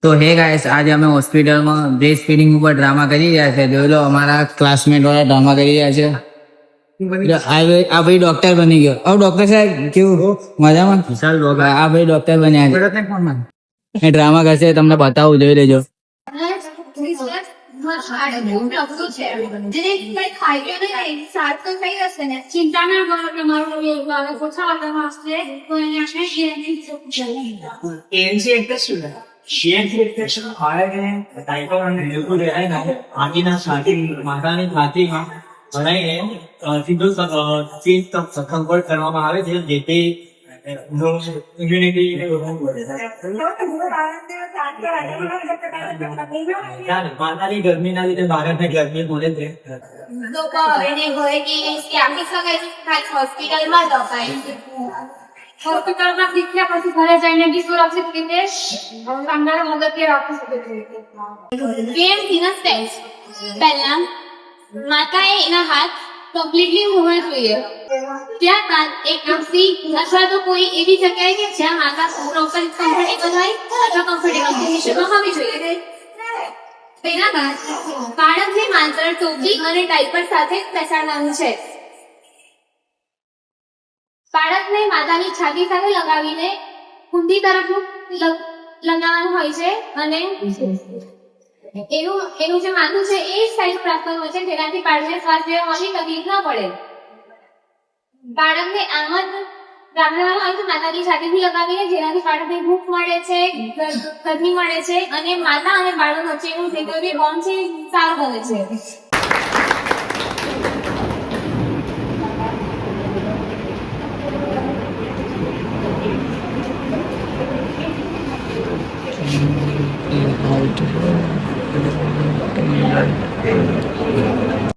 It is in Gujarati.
તો હે ગાઈસ, આજે અમે હોસ્પિટલમાં બ્રેસ્ટ ફીડિંગ ઉપર ડ્રામા કરી રહ્યા છે. જોઈ લો, અમારા ક્લાસમેટ વાળા ડ્રામા કરી રહ્યા છે. આ ભાઈ ડોક્ટર બની ગયો. ડોક્ટર સાહેબ કેવું મજામાં? આ ભાઈ ડોક્ટર બન્યા છે. એ ડ્રામા કરશે, તમને બતાવું, જોઈ લેજો. ચિંતા ના કરો, તમારું ઓછા વાતામાં હશે તો કરવામાં આવે છે, જેથી ઇમ્યુનિટી માતાની ગરમીના લીધે બાળકને ગરમી બોલે છે. હોસ્પિટલમાં શીખ્યા પછી ઘરે જઈને બી સુરક્ષિત રીતે સામનાને મદદ રાખી શકે છે. પહેલા માતાએ એના હાથ કમ્પ્લીટલી હોવા જોઈએ. ત્યારબાદ એક કુર્સી અથવા તો કોઈ એવી જગ્યાએ કે જ્યાં માતા કમ્ફર્ટેબલ હોય અથવા કમ્ફર્ટેબલ પોઝિશનમાં હોવી જોઈએ. તેના બાદ બાળકને માત્ર ટોપી અને ડાયપર સાથે બેસાડવાનું છે. બાળકને માતાની છાતી સાથે લગાવીને કુંડી તરફ લગાવવાનું હોય છે અને એનું જે માથું છે એ સાઈડ રાખવાનું હોય છે, જેનાથી બાળકને શ્વાસ લેવામાં તકલીફ ન પડે. બાળકને આમ જ રાખવાનું હોય છે માતાની છાતીથી લગાવીને, જેનાથી બાળકને ભૂખ મળે છે, ગરમી મળે છે અને માતા અને બાળક વચ્ચેનું જે કોઈ બોન્ડ છે સારું બને છે. How to